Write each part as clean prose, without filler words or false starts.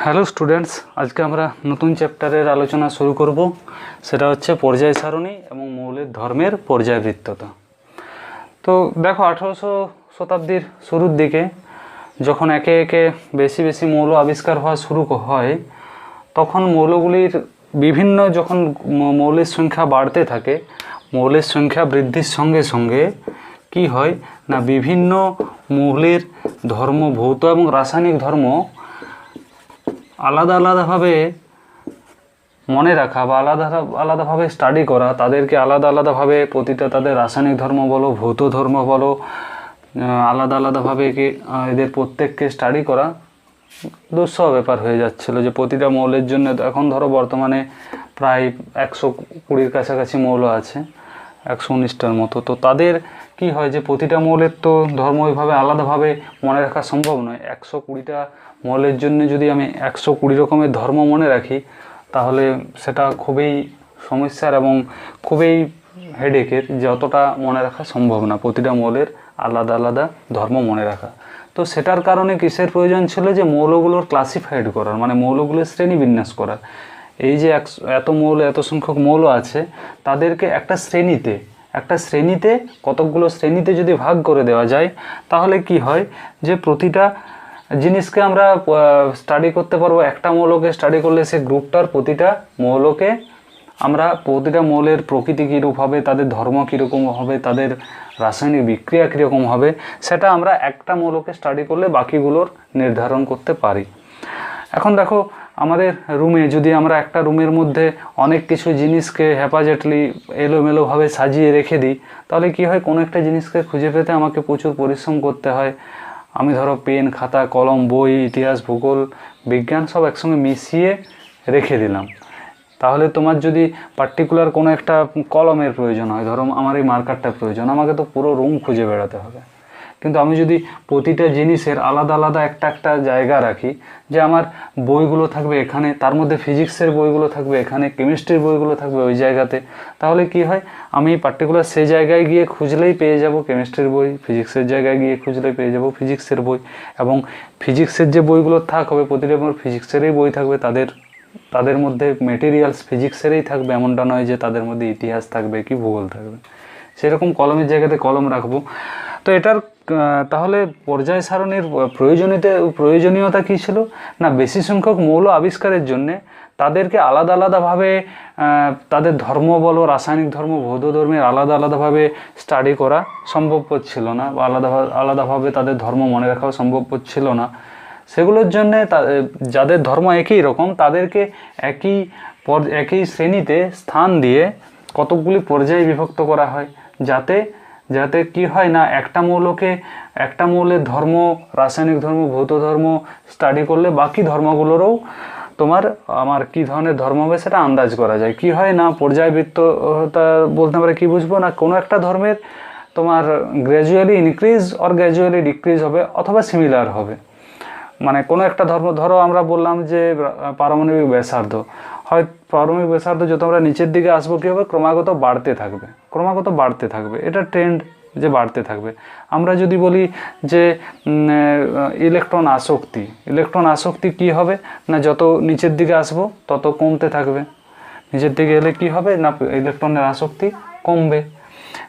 Hello students, আজকে আমরা নতুন চ্যাপ্টারের আলোচনা শুরু করব। সেটা হচ্ছে পর্যায় সারণী এবং মৌলিক ধর্মের পর্যায়বৃত্ততা। তো দেখো, 1800 শতাব্দীর শুরুর দিকে যখন একে একে বেশি বেশি মৌল আবিষ্কার হওয়া শুরু হয়, তখন মৌলগুলির বিভিন্ন যখন মৌলের সংখ্যা বাড়তে থাকে, মৌলের সংখ্যা বৃদ্ধির সঙ্গে সঙ্গে কি হয় না, বিভিন্ন মৌলের ধর্ম, ভৌত এবং রাসায়নিক ধর্ম আলাদা আলাদাভাবে মনে রাখা বা আলাদাভাবে স্টাডি করা, তাদেরকে আলাদা আলাদাভাবে প্রতিটা তাদের রাসায়নিক ধর্ম বলো, ভৌত ধর্ম বলো, আলাদা আলাদাভাবে এদের প্রত্যেককে স্টাডি করা দুঃসহ ব্যাপার হয়ে যাচ্ছিল। যে প্রতিটা মৌলের জন্য এখন ধরো বর্তমানে প্রায় 120-র কাছাকাছি মৌল আছে, 119টার মতো। তো তাদের কি হয় যে প্রতিটা মৌলের তো ধর্ম ওইভাবে আলাদাভাবে মনে রাখা সম্ভব নয়। 120টা মৌলের জন্য যদি আমি 120 রকমের ধর্ম মনে রাখি, তাহলে সেটা খুবই সমস্যার এবং খুবই হেডেকের, যতটা মনে রাখা সম্ভব না প্রতিটা মৌলের আলাদা আলাদা ধর্ম মনে রাখা। তো সেটার কারণে কিসের প্রয়োজন ছিল, যে মৌলগুলোর ক্লাসিফাইড করার, মানে মৌলগুলোর শ্রেণীবিন্যাস করার। এই যে এত মৌল, এত সংখ্যক মৌল আছে, তাদেরকে একটা শ্রেণীতে কতকগুলো শ্রেণীতে যদি ভাগ করে দেওয়া যায়, তাহলে কি হয় যে প্রতিটা জিনিসকে আমরা স্টাডি করতে পারবো। একটা মৌলকে স্টাডি করলে সে গ্রুপটার প্রতিটা মৌলকে আমরা, প্রতিটা মৌলের প্রকৃতি কীরূপ হবে, তাদের ধর্ম কীরকম হবে, তাদের রাসায়নিক বিক্রিয়া কীরকম হবে, সেটা আমরা একটা মৌলকে স্টাডি করলে বাকিগুলোর নির্ধারণ করতে পারি। এখন দেখো, আমাদের রুমে যদি আমরা একটা রুমের মধ্যে অনেক কিছু জিনিসকে হ্যাপাজেটলি এলোমেলোভাবে সাজিয়ে রেখে দিই, তাহলে কি হয়, কোনো একটা জিনিসকে খুঁজে পেতে আমাকে প্রচুর পরিশ্রম করতে হয়। আমি ধরো পেন, খাতা, কলম, বই, ইতিহাস, ভূগোল, বিজ্ঞান সব একসঙ্গে মিশিয়ে রেখে দিলাম। তাহলে তোমার যদি পার্টিকুলার কোনো একটা কলমের প্রয়োজন হয়, ধরো আমার এই মার্কারটা প্রয়োজন, আমাকে তো পুরো রুম খুঁজে বেড়াতে হবে। কিন্তু আমি যদি প্রতিটা জিনিসের আলাদা আলাদা একটা জায়গা রাখি, যে আমার বইগুলো থাকবে এখানে, তার মধ্যে ফিজিক্সের বইগুলো থাকবে এখানে, কেমিস্ট্রির বইগুলো থাকবে ওই জায়গাতে, তাহলে কি হয়, আমি পার্টিকুলার সেই জায়গায় গিয়ে খুঁজলেই পেয়ে যাব কেমিস্ট্রির বই, ফিজিক্সের জায়গায় গিয়ে খুঁজলেই পেয়ে যাব ফিজিক্সের বই। এবং ফিজিক্সের যে বইগুলো থাকবে, প্রতিটা ফিজিক্সেরই বই থাকবে, তাদের মধ্যে মেটেরিয়ালস ফিজিক্সেরই থাকবে, এমনটা নয় যে তাদের মধ্যে ইতিহাস থাকবে কি ভূগোল থাকবে। সেরকম কলমের জায়গাতে কলম রাখবো। তো এটার তাহলে পর্যায় সারণীর প্রয়োজনীয়তা কী ছিল না, বেশি সংখ্যক মৌল আবিষ্কারের জন্যে তাদেরকে আলাদা আলাদাভাবে তাদের ধর্ম বলো, রাসায়নিক ধর্ম, ভৌত ধর্মের আলাদা আলাদাভাবে স্টাডি করা সম্ভবপর ছিল না, বা আলাদাভাবে তাদের ধর্ম মনে রাখাও সম্ভবপর ছিল না। সেগুলোর জন্যে যাদের ধর্ম একই রকম, তাদেরকে একই শ্রেণীতে স্থান দিয়ে কতকগুলি পর্যায়ে বিভক্ত করা হয়, যাতে কি হয় না, একটা মৌলের ধর্ম, রাসায়নিক ধর্ম, ভৌত ধর্ম স্টাডি করলে বাকি ধর্মগুলোরও আমার কি ধরনের ধর্ম হবে সেটা আন্দাজ করা যায়। কি হয় না, পর্যায়বৃত্ততা বলতে আমরা কি বুঝবো না, কোনো একটা ধর্মের তোমার gradually increase or gradually decrease হবে, অথবা সিমিলার হবে। মানে কোনো একটা ধর্ম, ধরো আমরা বললাম যে পারমাণবিক ব্যাসার্ধ, হয় পারমাণবিক ব্যাসার্ধ যত আমরা নিচের দিকে আসবো কী হবে, ক্রমাগত বাড়তে থাকবে, এটা ট্রেন্ড যে বাড়তে থাকবে। আমরা যদি বলি যে ইলেকট্রন আসক্তি কি হবে না, যত নিচের দিকে আসবো তত কমতে থাকবে, নিচের দিকে এলে কি হবে না, ইলেকট্রনের আসক্তি কমবে।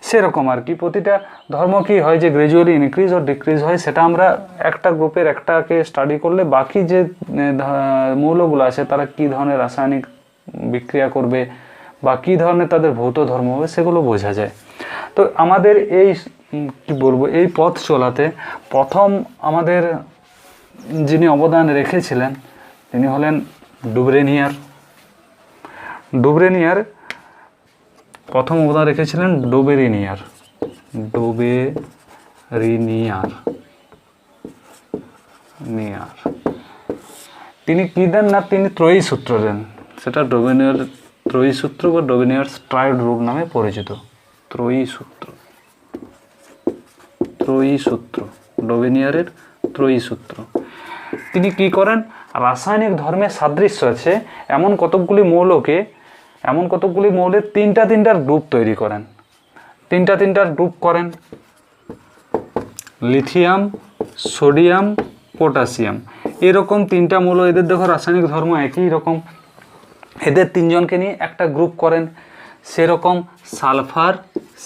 সেরকম আর কি প্রতিটা ধর্ম কি হয় যে গ্র্যাজুয়ালি ইনক্রিজ ও ডিক্রিজ হয়, সেটা আমরা একটা গ্রুপের একটাকে স্টাডি করলে বাকি যে মৌলগুলো আছে তারা কী ধরনের রাসায়নিক বিক্রিয়া করবে বা কী ধরনের তাদের ভৌত ধর্ম হবে সেগুলো বোঝা যায়। তো আমাদের এই পথ চলাতে প্রথম আমাদের যিনি অবদান রেখেছিলেন তিনি হলেন ডুবরেনিয়ার। প্রথম অবদান রেখেছিলেন ডোবেরিনিয়ার। তিনি কি দেন না, তিনি ত্রয়ী সূত্র দেন। সেটা ডোবেনিয়ার ত্রয়ী সূত্র বা ডোবেনিয়ার স্ট্রাইড রুল নামে পরিচিত। ত্রয়ী সূত্র, ডোবেনিয়ারের ত্রয়ী সূত্র। তিনি কি করেন, রাসায়নিক ধর্মের সাদৃশ্য আছে এমন কতকগুলি মৌলের তিনটার গ্রুপ তৈরি করেন। তিনটার গ্রুপ করেন, লিথিয়াম, সোডিয়াম, পটাশিয়াম। এরকম তিনটা মৌল, এদের দেখো রাসায়নিক ধর্ম একই রকম, এদের তিনজনকে নিয়ে একটা গ্রুপ করেন, সেরকম সালফার,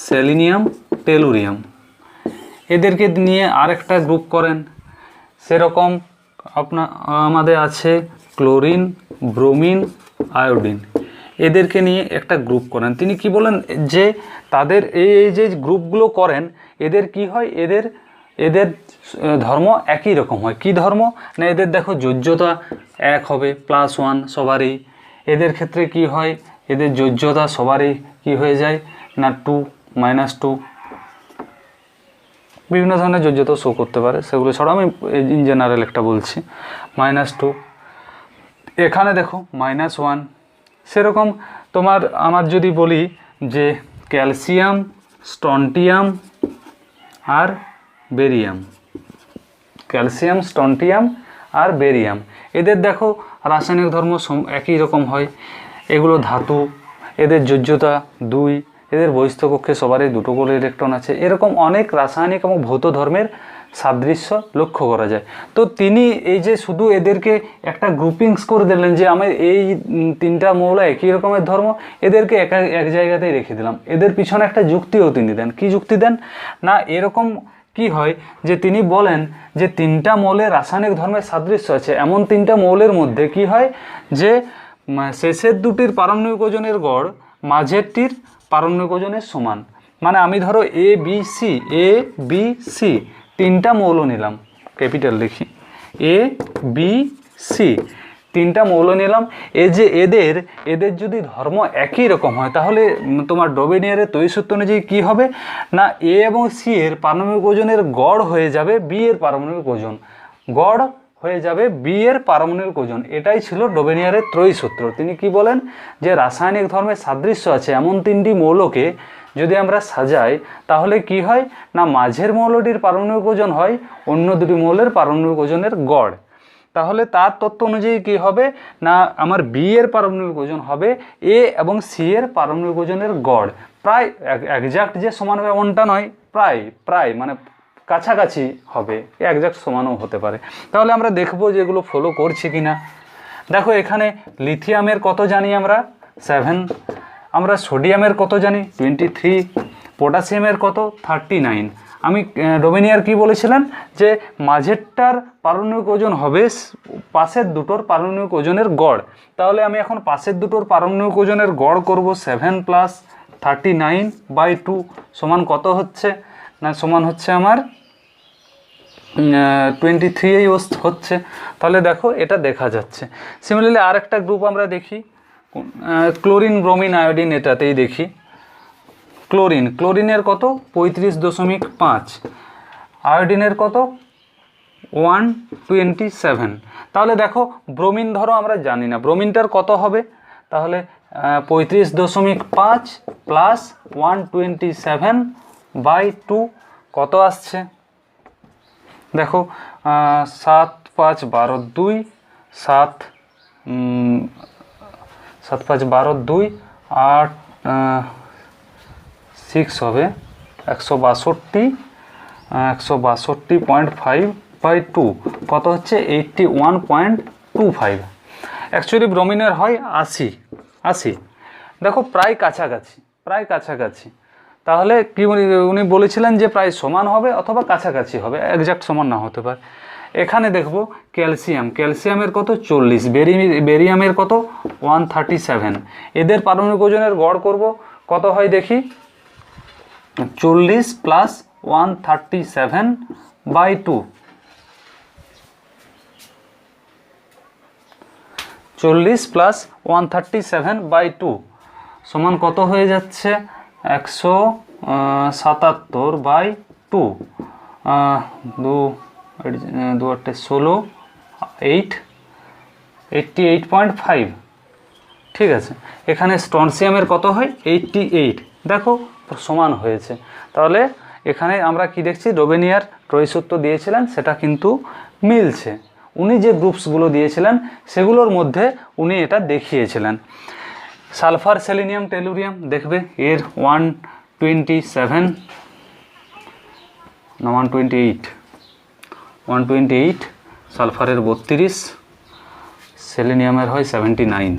সেলিনিয়াম, টেলুরিয়াম। এদেরকে নিয়ে আরেকটা গ্রুপ করেন, সেরকম আমাদের আছে ক্লোরিন, ব্রোমিন, আয়োডিন। এদেরকে নিয়ে একটা গ্রুপ করেন। তিনি কি বলেন যে তাদের এই যে গ্রুপগুলো করেন, এদের কি হয়, এদের ধর্ম একই রকম হয়। কি ধর্ম না, এদের দেখো যোজ্যতা 1 হবে, +1 সবারই। এদের ক্ষেত্রে কি হয়, এদের যোজ্যতা সবারই কি হয়ে যায় না 2, -2, বিভিন্ন ধরনের যোজ্যতা শো করতে পারে, সেগুলো ছাড়া আমি ইন জেনারেল একটা বলছি। -2, এখানে দেখো -1। সেরকম আমার যদি বলি যে ক্যালসিয়াম, স্ট্রন্টিয়াম আর বেরিয়াম, ক্যালসিয়াম, স্ট্রন্টিয়াম আর বেরিয়াম, এদের দেখো রাসায়নিক ধর্ম একই রকম হয়। এগুলো ধাতু, এদের যোজ্যতা 2, এদের বহিস্থ কক্ষে সবারই 2 করে ইলেকট্রন আছে। এরকম অনেক রাসায়নিক এবং ভৌত ধর্মের সাদৃশ্য লক্ষ্য করা যায়। তো তিনি এই যে শুধু এদেরকে একটা গ্রুপিংস করে দিলেন যে আমি এই 3টা মৌল একই রকমের ধর্ম, এদেরকে এক জায়গাতেই রেখে দিলাম, এদের পিছনে একটা যুক্তিও তিনি দেন। কি যুক্তি দেন না, এরকম কি হয় যে তিনি বলেন যে 3টা মৌলের রাসায়নিক ধর্মের সাদৃশ্য আছে, এমন 3টা মৌলের মধ্যে কি হয় যে শেষের দুটির পারমাণবিক ওজনের গড় মাঝেরটির পারমাণবিক ওজনের সমান। মানে আমি ধরো এ বি সি 3টা মৌল নিলাম, ক্যাপিটাল লিখি, এ বি সি 3টা মৌল নিলাম। এই যে এদের যদি ধর্ম একই রকম হয়, তাহলে তোমার ডোবেনিয়ারের তৈরিসূত্র অনুযায়ী কী হবে না, এ এবং সি এর পারমাণবিক ওজনের গড় হয়ে যাবে বি এর পারমাণবিক ওজন, গড় হয়ে যাবে বি এর পারমাণবিক ওজন। এটাই ছিল ডোবেনিয়ারের ত্রয়ীসূত্র। তিনি কি বলেন যে রাসায়নিক ধর্মের সাদৃশ্য আছে এমন 3টি মৌলকে যদি আমরা সাজাই, তাহলে কি হয় না, মাঝের মৌলটির পারমাণবিক ওজন হয় অন্য 2টি মৌলের পারমাণবিক ওজনের গড়। তাহলে তার তত্ত্ব অনুযায়ী কী হবে না, আমার বি এর পারমাণবিক ওজন হবে এ এবং সি এর পারমাণবিক ওজনের গড়। প্রায় একজ্যাক্ট যে সমান হবে এমনটা নয়, প্রায় মানে কাছাকাছি হবে, একজ্যাক্ট সমানও হতে পারে। তাহলে আমরা দেখব যে এগুলো ফলো করছে কি না। দেখো এখানে লিথিয়ামের কত জানি আমরা 7, আমরা সোডিয়ামের কত জানি 23, পটাশিয়ামের কত 39। আমি ডোবেনিয়ার কি বলেছিলেন যে মাঝেরটার পারমাণবিক ওজন হবে পাশের দুটোর পারমাণবিক ওজনের গড়। তাহলে আমি এখন পাশের দুটোর পারমাণবিক ওজনের গড় করব, 7 + 39/2 সমান কত হচ্ছে না, সমান হচ্ছে আমার 23 হচ্ছে। তাহলে দেখো এটা দেখা যাচ্ছে। সিমিলারলি আরেকটা গ্রুপ আমরা দেখি, ক্লোরিন, ব্রোমিন, আয়োডিন, এটাতেই দেখি। ক্লোরিনের কত 35.5, আয়োডিনের কত 127। তাহলে দেখো ব্রোমিন ধরো আমরা জানি না, ব্রোমিনটার কত হবে, তাহলে 35.5 + 127/2 কত আসছে দেখো, 7 5 12 2, 7 5 12 2, 8 6 হবে 162.5/2 কত হচ্ছে 81.25। অ্যাকচুয়ালি ব্রোমিনের হয় 80। দেখো প্রায় কাছাকাছি। তাহলে কি উনি বলেছিলেন যে প্রায় সমান হবে অথবা কাছাকাছি হবে, একজ্যাক্ট সমান না হতে পারে। এখানে দেখব ক্যালসিয়ামের কত 40, বেরিয়ামের কত 137। এদের পারমাণবিক ওজনের গড় করব, কত হয় দেখি, 40 + 137/2, 40 + 137/2 সমান কত হয়ে যাচ্ছে 177/2, 2 8 16, 88.5। ঠিক আছে, এখানে স্ট্রনসিয়ামের কত হয় 88, দেখো সমান হয়েছে। তাহলে এখানে আমরা কি দেখছি, ডোবেনিয়ার ত্রয়ীসূত্র দিয়েছিলেন সেটা কিন্তু মিলছে। উনি যে গ্রুপসগুলো দিয়েছিলেন সেগুলোর মধ্যে উনি এটা দেখিয়েছিলেন। সালফার, সেলিনিয়াম, টেলুরিয়াম দেখবে এর 128 সালফারের 32, সেলেনিয়ামের হয় 79।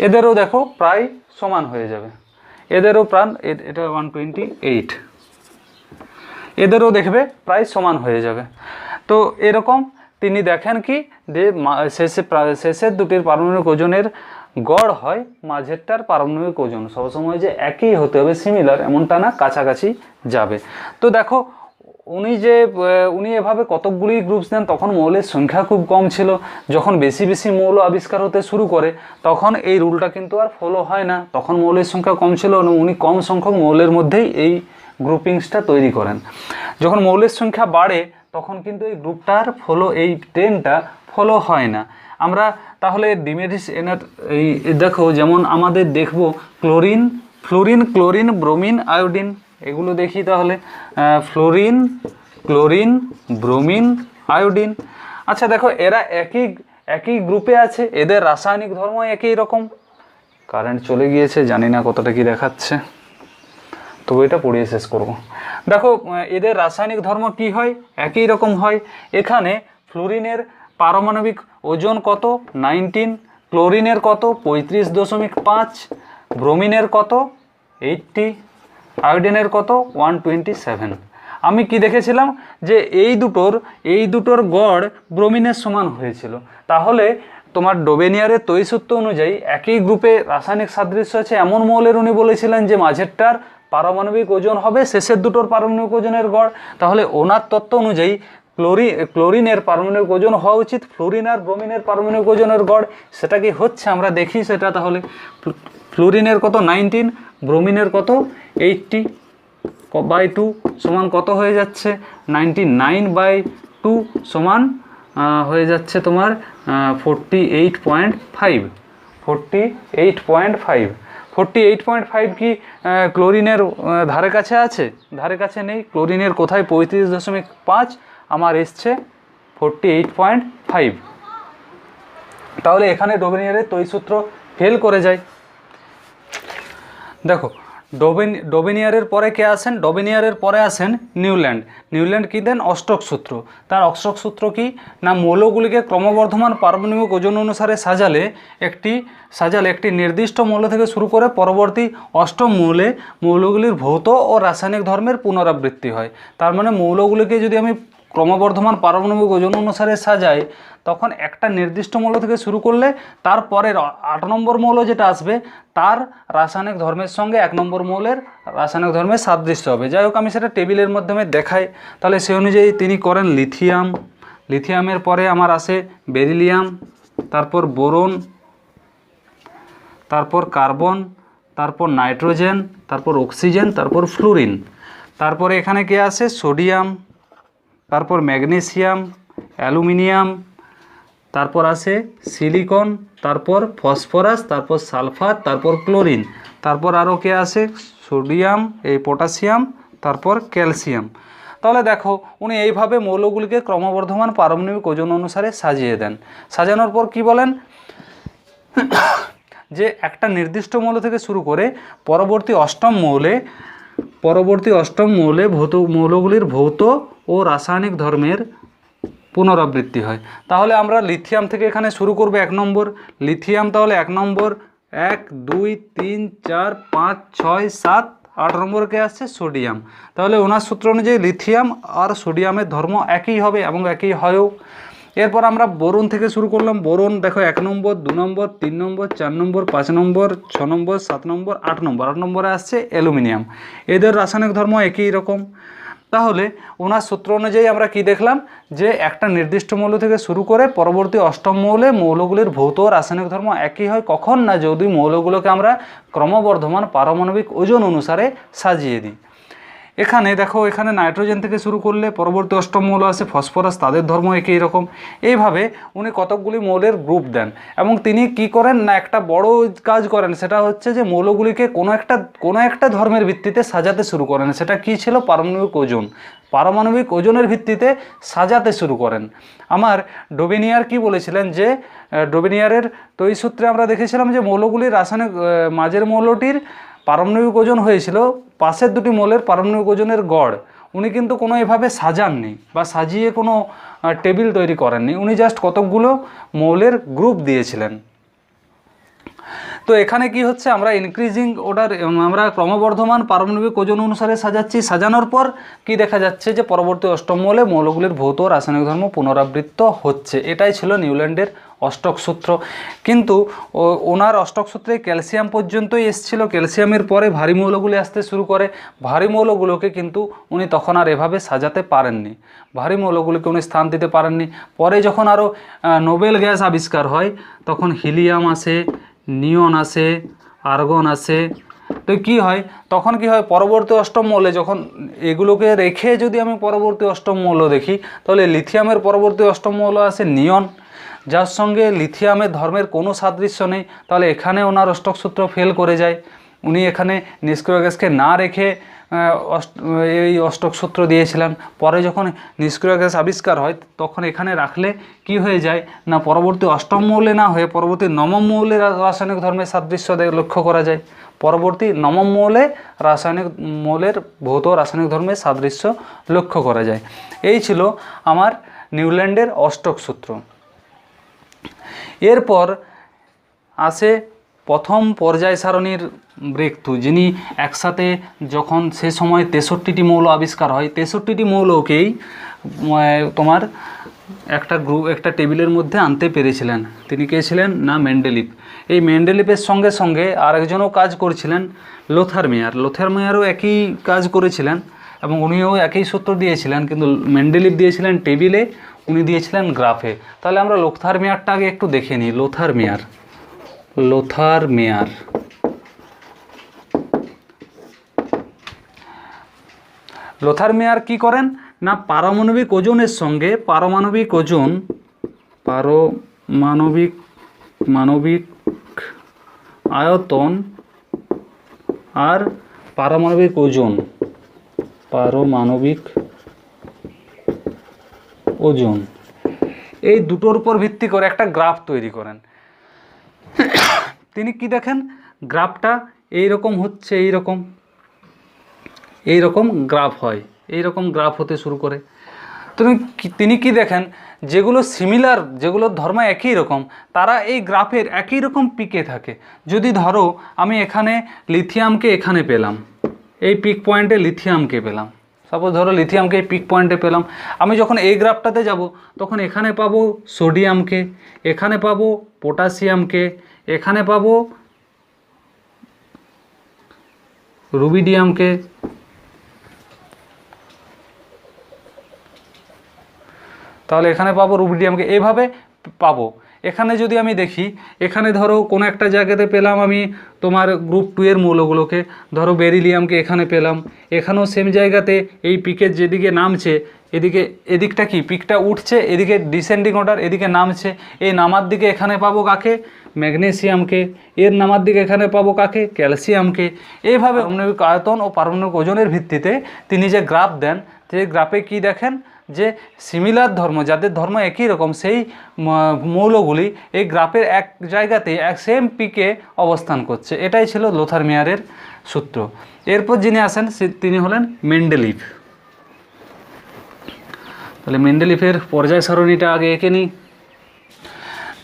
এদেরও দেখো প্রায় সমান হয়ে যাবে, এদেরও এটা 128, এদেরও দেখবে প্রায় সমান হয়ে যাবে। তো এরকম তিনি দেখেন কি যে শেষের দুটির পারমাণবিক ওজনের গড় হয় মাঝেরটার পারমাণবিক ওজন সবসময় যে একই হতে হবে, সিমিলার এমনটা না, কাছাকাছি যাবে। তো দেখো উনি এভাবে কতকগুলি গ্রুপস দেন। তখন মৌলের সংখ্যা খুব কম ছিল। যখন বেশি বেশি মৌল আবিষ্কার হতে শুরু করে তখন এই রুলটা কিন্তু আর ফলো হয় না। তখন মৌলের সংখ্যা কম ছিল, উনি কম সংখ্যক মৌলের মধ্যেই এই গ্রুপিংসটা তৈরি করেন। যখন মৌলের সংখ্যা বাড়ে তখন কিন্তু এই গ্রুপটার এই ট্রেনটা ফলো হয় না। আমরা তাহলে ডিমেরিস এই দেখো, যেমন আমাদের দেখব chlorine, fluorine, chlorine, bromine, iodine, এগুলো দেখি তাহলে। Fluorine, chlorine, bromine, iodine. আচ্ছা দেখো, এরা একই গ্রুপে আছে, এদের রাসায়নিক ধর্ম একই রকম। কারেন্ট চলে গিয়েছে, জানি না কতটা কি দেখাচ্ছে, তবু এটা পড়িয়ে শেষ করব। দেখো এদের রাসায়নিক ধর্ম কি হয়, একই রকম হয়। এখানে ফ্লোরিনের পারমাণবিক ওজন কত, 19, ক্লোরিনের কত, 35.5, ব্রোমিনের কত, 80, আয়োডিনের কত, 127। আমি কি দেখেছিলাম যে এই দুটোর গড় ব্রোমিনের সমান হয়েছিল। তাহলে তোমার ডোবেনিয়ারের তৈরিসূত্র অনুযায়ী একই গ্রুপে রাসায়নিক সাদৃশ্য আছে এমন মৌলের উনি বলেছিলেন যে মাঝেরটার পারমাণবিক ওজন হবে শেষের দুটোর পারমাণবিক ওজনের গড়। তাহলে ওনার তত্ত্ব অনুযায়ী ক্লোরিনের পারমাণবিক ওজন হওয়া উচিত ফ্লোরিন আর ব্রোমিনের পারমাণবিক ওজনের গড়। সেটা কি হচ্ছে আমরা দেখি সেটা। তাহলে ফ্লোরিনের কত, 19, ব্রোমিনের কত, 80/2 সমান কত হয়ে যাচ্ছে, 99/2 সমান হয়ে যাচ্ছে তোমার 48.5। 48.5 কি ক্লোরিনের ধারে কাছে আছে? ধারে কাছে নেই। ক্লোরিনের কোথায় 35.5, আমার এসছে 48.5। তাহলে এখানে ডোবেনিয়ারের তৈরিসূত্র ফেল করে যায়। দেখো ডোবেনিয়ারের পরে কে আসেন? ডোবেনিয়ারের পরে আসেন নিউল্যান্ড। নিউল্যান্ড কী দেন? অষ্টক সূত্র। তার অষ্টক সূত্র কি না, মৌলগুলিকে ক্রমবর্ধমান পারমাণবিক ওজন অনুসারে সাজালে একটি নির্দিষ্ট মৌল থেকে শুরু করে পরবর্তী অষ্টম মৌলগুলির ভৌত ও রাসায়নিক ধর্মের পুনরাবৃত্তি হয়। তার মানে মৌলগুলিকে যদি আমি ক্রমবর্ধমান পারমাণবিক ওজন অনুসারে সাজাই তখন একটা নির্দিষ্ট মৌল থেকে শুরু করলে তারপরের 8 নম্বর মৌল যেটা আসবে তার রাসায়নিক ধর্মের সঙ্গে 1 নম্বর মৌলের রাসায়নিক ধর্মের সাদৃশ্য হবে। যাই হোক, আমি সেটা টেবিলের মাধ্যমে দেখাই। তাহলে সেই অনুযায়ী তিনি করেন লিথিয়াম। লিথিয়ামের পরে আমার আসে বেরিলিয়াম, তারপর বোরন, তারপর কার্বন, তারপর নাইট্রোজেন, তারপর অক্সিজেন, তারপর ফ্লুরিন। তারপরে এখানে কে আসে? সোডিয়াম, তারপর ম্যাগনেসিয়াম, অ্যালুমিনিয়াম, তারপর আসে সিলিকন, তারপর ফসফরাস, তারপর সালফার, তারপর ক্লোরিন, তারপর আরও কে আসে? সোডিয়াম, পটাশিয়াম, তারপর ক্যালসিয়াম। তাহলে দেখো উনি এইভাবে মৌলগুলিকে ক্রমবর্ধমান পারমাণবিক ওজন অনুসারে সাজিয়ে দেন। সাজানোর পর কি বলেন যে একটা নির্দিষ্ট মৌল থেকে শুরু করে পরবর্তী অষ্টম মৌলে মৌলগুলির ভৌত ও রাসায়নিক ধর্মের পুনরাবৃত্তি হয়। তাহলে আমরা লিথিয়াম থেকে এখানে শুরু করব 1 নম্বর লিথিয়াম। তাহলে 1 নম্বর 1, 2, 3, 4, 5, 6, 7, 8 নম্বরকে আসছে সোডিয়াম। তাহলে ওনার সূত্র অনুযায়ী লিথিয়াম আর সোডিয়ামের ধর্ম একই হবে এবং একই হয়ও। এরপর আমরা বোরন থেকে শুরু করলাম। বোরন দেখো 1 নম্বর, 2 নম্বর, 3 নম্বর, 4 নম্বর, 5 নম্বর, 6 নম্বর, 7 নম্বর, 8 নম্বর। 8 নম্বরে আসছে অ্যালুমিনিয়াম। এদের রাসায়নিক ধর্ম একই রকম। তাহলে ওনার সূত্র অনুযায়ী আমরা কি দেখলাম যে একটা নির্দিষ্ট মৌল থেকে শুরু করে পরবর্তী অষ্টম মৌলগুলির ভৌত ও রাসায়নিক ধর্ম একই হয়। কখন না, যদি মৌলগুলোকে আমরা ক্রমবর্ধমান পারমাণবিক ওজন অনুসারে সাজিয়ে দিই। এখানে দেখো, এখানে নাইট্রোজেন থেকে শুরু করলে পরবর্তী অষ্টম মৌল আসে ফসফরাস, তাদের ধর্ম একই রকম। এইভাবে উনি কতকগুলি মৌলের গ্রুপ দেন এবং তিনি কি করেন না, একটা বড় কাজ করেন। সেটা হচ্ছে যে মৌলগুলিকে কোনো একটা ধর্মের ভিত্তিতে সাজাতে শুরু করেন। সেটা কি ছিল? পারমাণবিক ওজনের ভিত্তিতে সাজাতে শুরু করেন। আমার ডোবেনিয়ার কি বলেছিলেন যে ডোবেনিয়ারের তৈরিসূত্রে আমরা দেখেছিলাম যে মৌলগুলির রাসায়নিক মাঝের মৌলটির পারমাণবিক ওজন হয়েছিল পাশের দুটি মৌলের পারমাণবিক ওজনের গড়। উনি কিন্তু কোনো এভাবে সাজাননি বা সাজিয়ে কোনো টেবিল তৈরি করেননি, উনি জাস্ট কতকগুলো মৌলের গ্রুপ দিয়েছিলেন। তো এখানে কি হচ্ছে, আমরা ইনক্রিজিং অর্ডার, আমরা ক্রমবর্ধমান পারমাণবিক ওজন অনুসারে সাজাচ্ছি, সাজানোর পর কি দেখা যাচ্ছে যে পরবর্তী অষ্টম মৌলে মৌলগুলির ভৌত রাসায়নিক ধর্ম পুনরাবৃত্ত হচ্ছে। এটাই ছিল নিউল্যান্ডের অষ্টক সূত্র। কিন্তু ওনার অষ্টক সূত্রে ক্যালসিয়াম পর্যন্তই এসেছিল, ক্যালসিয়ামের পরে ভারী মৌলগুলি আসতে শুরু করে। ভারী মৌলগুলোকে কিন্তু উনি তখন আর এভাবে সাজাতে পারেননি, ভারী মৌলগুলিকে উনি স্থান দিতে পারেননি। পরে যখন আরও নোবেল গ্যাস আবিষ্কার হয় তখন হিলিয়াম আসে, নিয়ন আসে, আর্গন আসে। তো কি হয়, তখন কি হয়, পরবর্তী অষ্টম মৌলে যখন এগুলোকে রেখে যদি আমি পরবর্তী অষ্টম মৌল দেখি, তাহলে লিথিয়ামের পরবর্তী অষ্টম মৌল আসে নিয়ন, যার সঙ্গে লিথিয়ামের ধর্মের কোনো সাদৃশ্য নেই। তাহলে এখানে ওনার অষ্টক সূত্র ফেল করে যায়। উনি এখানে নিষ্ক্রিয় গ্যাসকে না রেখে এই অষ্টক সূত্র দিয়েছিলেন। পরে যখন নিষ্ক্রিয় গ্যাস আবিষ্কার হয় তখন এখানে রাখলে কি হয়ে যায় না, পরবর্তী অষ্টম মৌলে না হয়ে পরবর্তী নবম মৌলে রাসায়নিক ধর্মের সাদৃশ্য লক্ষ্য করা যায়। পরবর্তী নবম মৌলে রাসায়নিক মৌলের ভৌত রাসায়নিক ধর্মের সাদৃশ্য লক্ষ্য করা যায়। এই ছিল আমার নিউল্যান্ডের অষ্টক সূত্র। এরপর আসে প্রথম পর্যায় সারণীর ব্রেক থ্রু, যিনি একসাথে যখন সে সময় 63টি মৌল আবিষ্কার হয়, 63টি মৌলকেই তোমার একটা টেবিলের মধ্যে আনতে পেরেছিলেন। তিনি কে ছিলেন না, মেন্ডেলিভ। এই মেন্ডেলিভের সঙ্গে সঙ্গে আরেকজনও কাজ করেছিলেন, লোথার মেয়ার। লোথার মেয়ারও একই কাজ করেছিলেন এবং উনিও একই সূত্র দিয়েছিলেন, কিন্তু মেন্ডেলিভ দিয়েছিলেন টেবিলে, উনি দিয়েছিলেন গ্রাফে। তাহলে আমরা লোথার মেয়ারটা আগে একটু দেখে নিই। লোথার মেয়ার লোথার মেয়ার কি করেন না, পারমাণবিক ওজনের সঙ্গে পারমাণবিক আয়তন আর পারমাণবিক ওজন এই দুটোর উপর ভিত্তি করে একটা গ্রাফ তৈরি করেন। তিনি কি দেখেন, গ্রাফটা এইরকম হচ্ছে, এইরকম গ্রাফ হয়, এইরকম গ্রাফ হতে শুরু করে। তিনি কি দেখেন, যেগুলো সিমিলার, যেগুলোর ধর্ম একই রকম, তারা এই গ্রাফের একই রকম পিকে থাকে। যদি ধরো আমি এখানে লিথিয়ামকে এখানে পেলাম, এই পিক পয়েন্টে লিথিয়ামকে পেলাম, সাপোজ ধরো লিথিয়ামকে এই পিক পয়েন্টে পেলাম, আমি যখন এই গ্রাফটাতে যাব তখন এখানে পাবো সোডিয়ামকে, এখানে পাবো পটাশিয়ামকে, এখানে পাবো রুবিডিয়ামকে, তাহলে এখানে পাবো রুবিডিয়ামকে, এইভাবে পাবো। এখানে যদি আমি দেখি, এখানে ধরো কোনো একটা জায়গাতে পেলাম আমি তোমার গ্রুপ 2 এর মৌলগুলোকে, ধরো বেরিলিয়ামকে এখানে পেলাম, এখানেও সেম জায়গাতে এই পিকের যেদিকে নামছে, এদিকটা কি পিকটা উঠছে, এদিকে ডিসেন্ডিং অর্ডার, এদিকে নামছে, এই নামার দিকে এখানে পাবো কাকে, ম্যাগনেসিয়ামকে, এর নামার দিকে এখানে পাবো কাকে, ক্যালসিয়ামকে। এইভাবে পারমাণবিক আয়তন ও পারমাণবিক ওজনের ভিত্তিতে তিনি যে গ্রাফ দেন, সেই গ্রাফে কি দেখেন যে সিমিলার ধর্ম, যাদের ধর্ম একই রকম, সেই মৌলগুলি এই গ্রাফের এক জায়গাতে সেম পিকে অবস্থান করছে। এটাই ছিল লোথার মেয়ারের সূত্র। এরপর যিনি আসেন তিনি হলেন মেন্ডেলিভ। তাহলে মেন্ডেলিভের পর্যায় সারণীটা আগে এঁকে নিই।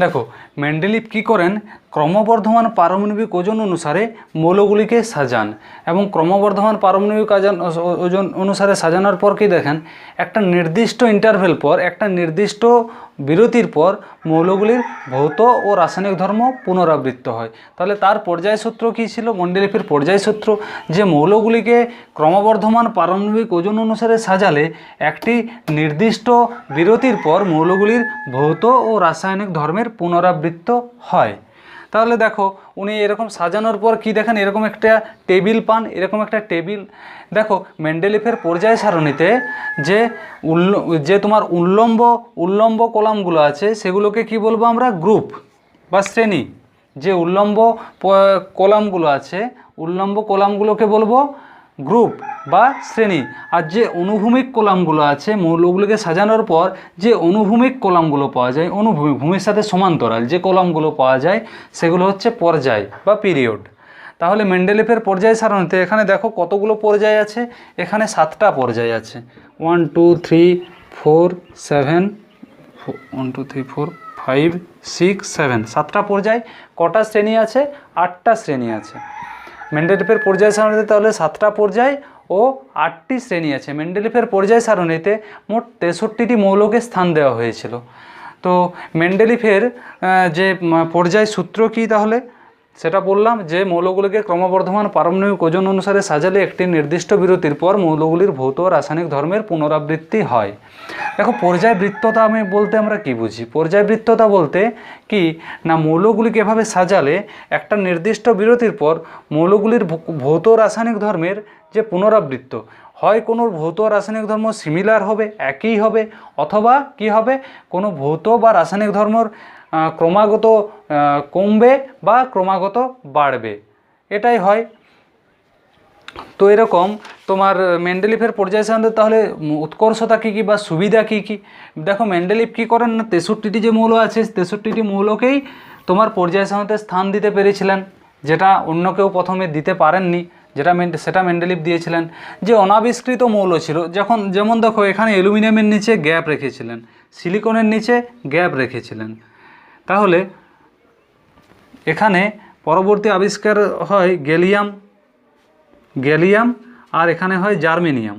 দেখো মেন্ডেলিভ কী করেন, ক্রমবর্ধমান পারমাণবিক ওজন অনুসারে মৌলগুলিকে সাজান এবং ক্রমবর্ধমান পারমাণবিক ওজন অনুসারে সাজানোর পর কি দেখেন, একটা নির্দিষ্ট ইন্টারভেল পর, একটা নির্দিষ্ট বিরতির পর মৌলগুলির ভৌত ও রাসায়নিক ধর্ম পুনরাবৃত্ত হয়। তাহলে তার পর্যায় সূত্র কী ছিল, মেন্ডেলিভের পর্যায় সূত্র, যে মৌলগুলিকে ক্রমবর্ধমান পারমাণবিক ওজন অনুসারে সাজালে একটি নির্দিষ্ট বিরতির পর মৌলগুলির ভৌত ও রাসায়নিক ধর্মের পুনরাবৃত্ত হয়। তাহলে দেখো উনি এরকম সাজানোর পর কি দেখেন, এরকম একটা টেবিল পান, এরকম একটা টেবিল। দেখো মেন্ডেলিভের পর্যায় সারণীতে যে তোমার উল্লম্ব কলামগুলো আছে সেগুলোকে কি বলবো আমরা, গ্রুপ বা শ্রেণী। যে উল্লম্ব কলামগুলো আছে, উল্লম্ব কলামগুলোকে বলবো গ্রুপ বা শ্রেণী। আর যে অনুভূমিক কলামগুলো আছে, মৌলগুলোকে সাজানোর পর যে অনুভূমিক কলামগুলো পাওয়া যায়, ভূমির সাথে সমান্তরাল যে কলামগুলো পাওয়া যায়, সেগুলো হচ্ছে পর্যায় বা পিরিয়ড। তাহলে মেন্ডেলিফের পর্যায় সারণীতে এখানে দেখো কতগুলো পর্যায় আছে, এখানে 7টা পর্যায় আছে। 1 2 3 4 7 1 2 3 4 5 6 7 7টা পর্যায়। কটা শ্রেণী আছে? 8টা শ্রেণী আছে মেন্ডেলিফের পর্যায় সারণীতে। তাহলে 7টা পর্যায় ও 8টি শ্রেণী আছে। মেন্ডেলিফের পর্যায় সারণীতে মোট 63টি মৌলকে স্থান দেওয়া হয়েছিল। তো মেন্ডেলিফের যে পর্যায় সূত্র কী তাহলে সেটা বললাম, যে মৌলগুলিকে ক্রমবর্ধমান পারমাণবিক ওজন অনুসারে সাজালে একটি নির্দিষ্ট বিরতির পর মৌলগুলির ভৌত ও রাসায়নিক ধর্মের পুনরাবৃত্তি হয়। দেখো পর্যায়বৃত্ততা বলতে আমরা কি বুঝি? পর্যায়বৃত্ততা বলতে কি না, মৌলগুলিকে এভাবে সাজালে একটা নির্দিষ্ট বিরতির পর মৌলগুলির ভৌত রাসায়নিক ধর্মের যে পুনরাবৃত্ত হয়, কোনো ভৌত রাসায়নিক ধর্ম সিমিলার হবে, একই হবে, অথবা কি হবে, কোনো ভৌত বা রাসায়নিক ধর্মর ক্রমাগত কমবে বা ক্রমাগত বাড়বে, এটাই হয়। তো এরকম তোমার মেন্ডেলিফের পর্যায় সারণীতে তাহলে উৎকর্ষতা কী কী বা সুবিধা কী কী? দেখো মেন্ডেলিফ কী করেন না, 63টি যে মৌল আছে 63টি মৌলকেই তোমার পর্যায় সারণীতে স্থান দিতে পেরেছিলেন, যেটা অন্য কেউ প্রথমে দিতে পারেননি, সেটা মেন্ডেলিফ দিয়েছিলেন। যে অনাবিষ্কৃত মৌল ছিল, যেমন দেখো এখানে অ্যালুমিনিয়ামের নিচে গ্যাপ রেখেছিলেন, সিলিকনের নিচে গ্যাপ রেখেছিলেন। তাহলে এখানে পরবর্তী আবিষ্কার হয় গ্যালিয়াম আর এখানে হয় জার্মেনিয়াম।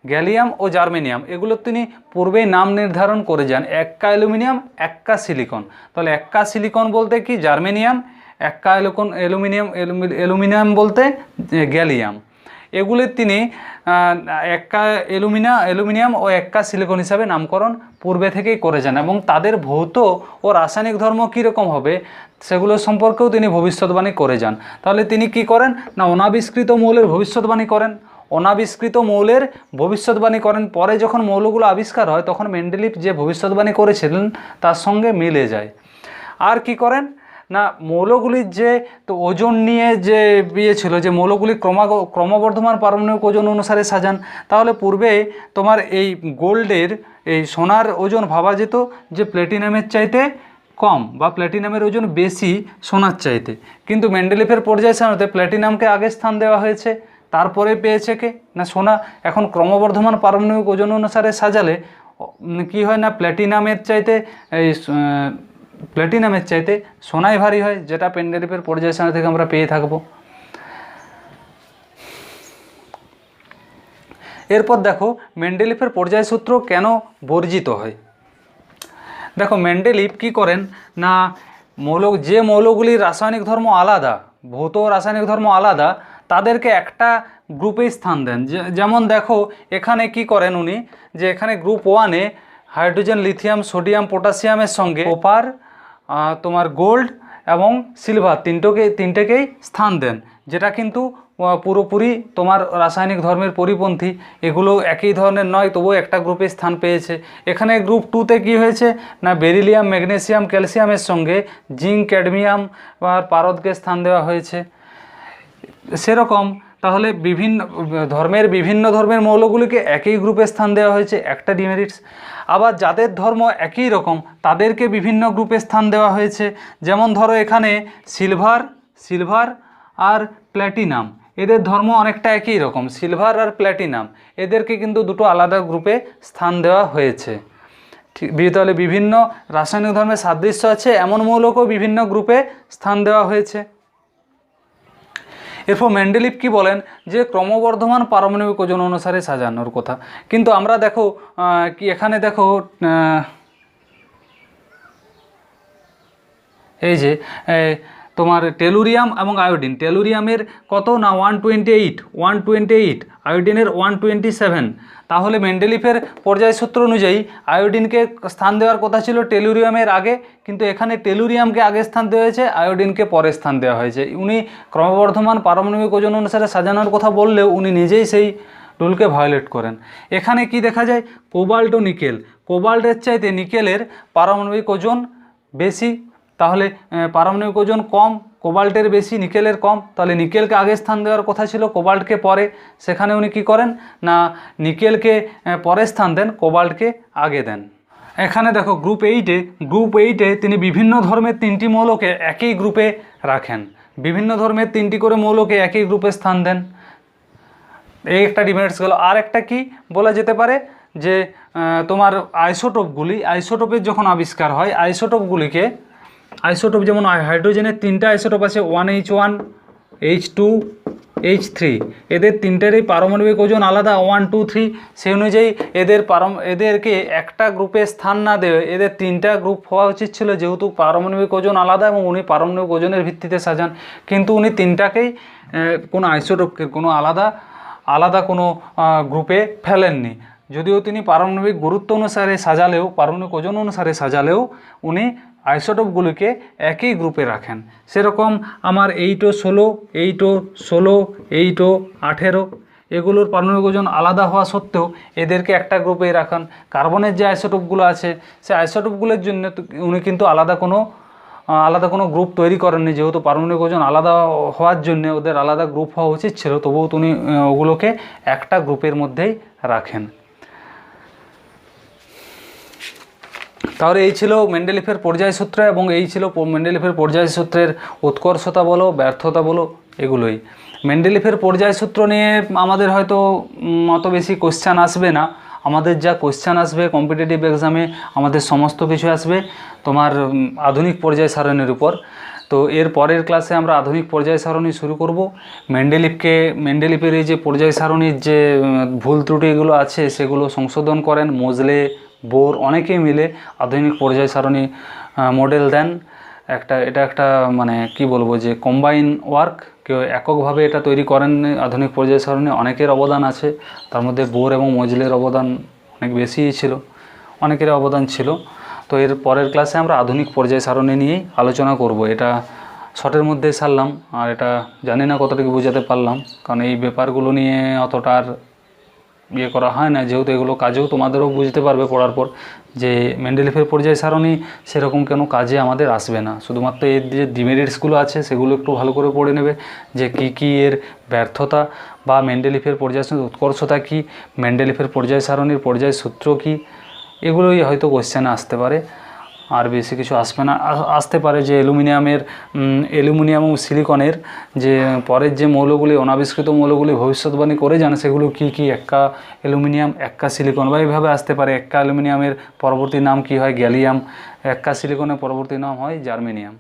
গ্যালিয়াম ও জার্মেনিয়াম এগুলো তিনি পূর্বেই নাম নির্ধারণ করে যান, এক্কা অ্যালুমিনিয়াম এক্কা সিলিকন। তাহলে এক্কা সিলিকন বলতে কি জার্মেনিয়াম, এক্কা অ্যালুমিনিয়াম বলতে গ্যালিয়াম। এগুলি তিনি এক্কা অ্যালুমিনিয়াম ও এক্কা সিলিকন হিসাবে নামকরণ পূর্বে থেকেই করে যান, এবং তাদের ভৌত ও রাসায়নিক ধর্ম কীরকম হবে সেগুলো সম্পর্কেও তিনি ভবিষ্যৎবাণী করে যান। তাহলে তিনি কি করেন না, অনাবিষ্কৃত মৌলের ভবিষ্যৎবাণী করেন, পরে যখন মৌলগুলো আবিষ্কার হয় তখন মেন্ডেলিফ যে ভবিষ্যৎবাণী করেছিলেন তার সঙ্গে মিলে যায়। আর কি করেন না, মৌলগুলির যে তো ওজন নিয়ে যে ছিল, যে মৌলগুলি ক্রমবর্ধমান পারমাণবিক ওজন অনুসারে সাজান। তাহলে পূর্বে তোমার এই গোল্ডের, এই সোনার ওজন ভাবা যেত যে প্ল্যাটিনামের চাইতে কম বা প্ল্যাটিনামের ওজন বেশি সোনার চাইতে, কিন্তু মেন্ডেলিফের পর্যায় সারণীতে প্ল্যাটিনামকে আগে স্থান দেওয়া হয়েছে, তারপরে পেয়েছে কে না সোনা। এখন ক্রমবর্ধমান পারমাণবিক ওজন অনুসারে সাজালে কি হয় না, প্ল্যাটিনামের চাইতে সোনাই ভারী হয়, যেটা মেন্ডেলিফের পর্যায় সারণী থেকে আমরা পেয়ে থাকব। এরপর দেখো মেন্ডেলিফের পর্যায় সূত্র কেন বর্জিত হয়। দেখো মেন্ডেলিফ কি করেন না, যে মৌলগুলির রাসায়নিক ধর্ম আলাদা, ভৌত রাসায়নিক ধর্ম আলাদা, তাদেরকে একটা গ্রুপে স্থান দেন। যেমন দেখো এখানে কি করেন উনি, যে এখানে গ্রুপ 1-এ হাইড্রোজেন, লিথিয়াম, সোডিয়াম, পটাশিয়ামের সঙ্গে কপার, তোমার গোল্ড এবং সিলভার তিনটেকেই স্থান দেন, যেটা কিন্তু পুরোপুরি তোমার রাসায়নিক ধর্মের পরিপন্থী। এগুলো একই ধরনের নয়, তবুও একটা গ্রুপে স্থান পেয়েছে। এখানে গ্রুপ 2-তে কী হয়েছে না, বেরিলিয়াম, ম্যাগনেসিয়াম, ক্যালসিয়ামের সঙ্গে জিঙ্ক, ক্যাডমিয়াম আর পারদকে স্থান দেওয়া হয়েছে। সেরকম তাহলে বিভিন্ন ধর্মের মৌলগুলিকে একই গ্রুপে স্থান দেওয়া হয়েছে, একটা ডিমেরিটস। আবার যাদের ধর্ম একই রকম তাদেরকে বিভিন্ন গ্রুপে স্থান দেওয়া হয়েছে। যেমন ধরো এখানে সিলভার আর প্ল্যাটিনাম, এদের ধর্ম অনেকটা একই রকম, সিলভার আর প্ল্যাটিনাম, এদেরকে কিন্তু দুটো আলাদা গ্রুপে স্থান দেওয়া হয়েছে। তাহলে বিভিন্ন রাসায়নিক ধর্মের সাদৃশ্য আছে এমন মৌলকেও বিভিন্ন গ্রুপে স্থান দেওয়া হয়েছে। এরপর মেন্ডেলিফ কি বলেন, যে ক্রমবর্ধমান পারমাণবিক ওজন অনুসারে সাজানোর কথা। কিন্তু আমরা দেখো কি এখানে দেখো এই যে তোমার টেলুরিয়াম এবং আয়োডিন, টেলুরিয়ামের কত না 128, আয়োডিনের 127। তাহলে মেন্ডেলিফের পর্যায় সূত্র অনুযায়ী আয়োডিনকে স্থান দেওয়ার কথা ছিল টেলুরিয়ামের আগে, কিন্তু এখানে টেলুরিয়ামকে আগে স্থান দেওয়া হয়েছে, আয়োডিনকে পরে স্থান দেওয়া হয়েছে। উনি ক্রমবর্ধমান পারমাণবিক ওজন অনুসারে সাজানোর কথা বললেও উনি নিজেই সেই রুলকে ভায়োলেট করেন। এখানে কি দেখা যায়, কোবাল্ট ও নিকেল, কোবাল্টের চাইতে নিকেলের পারমাণবিক ওজন বেশি, তাহলে পারমাণবিক ওজন কম, কোবাল্টের বেশি, নিকেলের কম। তাহলে নিকেলকে আগে স্থান দেওয়ার কথা ছিল, কোবাল্টকে পরে। সেখানে উনি কী করেন না, নিকেলকে পরে স্থান দেন, কোবাল্টকে আগে দেন। এখানে দেখো গ্রুপ 8-এ তিনি বিভিন্ন ধর্মের 3টি মৌলকে একই গ্রুপে রাখেন। বিভিন্ন ধর্মের 3টি করে মৌলকে একই গ্রুপে স্থান দেন। এই একটা ডিমেরিটস গেল। আর একটা কি বলা যেতে পারে যে তোমার আইসোটোপের যখন আবিষ্কার হয়, আইসোটোপ যেমন হাইড্রোজেনের 3টা আইসোটোপ আছে, 1H1, H2, H3, এদের 3টেরই পারমাণবিক ওজন আলাদা 1, 2, 3। সেই অনুযায়ী এদেরকে একটা গ্রুপে স্থান না দেবে, এদের 3টা গ্রুপ হওয়া উচিত ছিল, যেহেতু পারমাণবিক ওজন আলাদা এবং উনি পারমাণবিক ওজনের ভিত্তিতে সাজান। কিন্তু উনি 3টাকেই কোনো আইসোটোপকে কোনো আলাদা কোনো গ্রুপে ফেলেননি। যদিও তিনি পারমাণবিক গুরুত্ব অনুসারে সাজালেও, পারমাণবিক ওজন অনুসারে সাজালেও উনি আইসোটোপগুলিকে একই গ্রুপে রাখেন। সেরকম আমার 8O16, 8O16, 8O18 এগুলোর পারমাণবিক ওজন আলাদা হওয়া সত্ত্বেও এদেরকে একটা গ্রুপেই রাখান। কার্বনের যে আইসোটোপগুলো আছে সেই আইসোটোপগুলোর জন্য উনি কিন্তু আলাদা কোনো গ্রুপ তৈরি করেননি, যেহেতু পারমাণবিক ওজন আলাদা হওয়ার জন্য ওদের আলাদা গ্রুপ হওয়া উচিত ছিল, তবুও তিনি ওগুলোকে একটা গ্রুপের মধ্যেই রাখেন। তাহলে এই ছিল মেন্ডেলিফের পর্যায়সূত্র, এবং এই ছিল মেন্ডেলিফের পর্যায়সূত্রের উৎকর্ষতা বলো, ব্যর্থতা বলো, এগুলোই। মেন্ডেলিফের পর্যায়সূত্র নিয়ে আমাদের হয়তো অত বেশি কোশ্চেন আসবে না। আমাদের যা কোশ্চেন আসবে কম্পিটিটিভ এক্সামে, আমাদের সমস্ত কিছু আসবে তোমার আধুনিক পর্যায় সারণীর উপর। তো এর পরের ক্লাসে আমরা আধুনিক পর্যায় সারণী শুরু করব। মেন্ডেলিফের এই যে পর্যায় সারণীর যে ভুল ত্রুটিগুলো আছে সেগুলো সংশোধন করেন মোজলে, বোর অনেকেই মিলে আধুনিক পর্যায় সারণী মডেল দেন। এটা একটা মানে কি বলবো যে কম্বাইন ওয়ার্ক, কেউ এককভাবে এটা তৈরি করেন। আধুনিক পর্যায় সারণী অনেকের অবদান আছে, তার মধ্যে বোর এবং মোজলের অবদান অনেক বেশিই ছিল, অনেকের অবদান ছিল। তো এর পরের ক্লাসে আমরা আধুনিক পর্যায় সারণী নিয়েই আলোচনা করব। এটা শর্টের মধ্যে সারলাম, আর এটা জানি না কতটুকু বোঝাতে পারলাম, কারণ এই ব্যাপারগুলো নিয়ে অতটা আর করা হয় না, যেহেতু এগুলো কাজেও তোমাদেরও বুঝতে পারবে পড়ার পর যে মেন্ডেলিফের পর্যায় সারণী সেরকম কেন কাজে আমাদের আসবে না। শুধুমাত্র এর যে ডিমেরিটসগুলো আছে সেগুলো একটু ভালো করে পড়ে নেবে, যে কী এর ব্যর্থতা, বা মেন্ডেলিফের পর্যায় সারণীর উৎকর্ষতা কী, মেন্ডেলিফের পর্যায় সারণীর পর্যায় সূত্র কী, এগুলোই হয়তো কোশ্চেনে আসতে পারে, আর বেশি কিছু আসবে না। আসতে পারে যে অ্যালুমিনিয়াম ও সিলিকনের যে পরের যে মৌলগুলি, অনাবিষ্কৃত মৌলগুলি ভবিষ্যৎবাণী করে যান, সেগুলো কী এক্কা অ্যালুমিনিয়াম, এক্কা সিলিকন, বা এইভাবে আসতে পারে। এক্কা অ্যালুমিনিয়ামের পরবর্তী নাম কি হয়? গ্যালিয়াম। এক্কা সিলিকনের পরবর্তী নাম হয় জার্মেনিয়াম।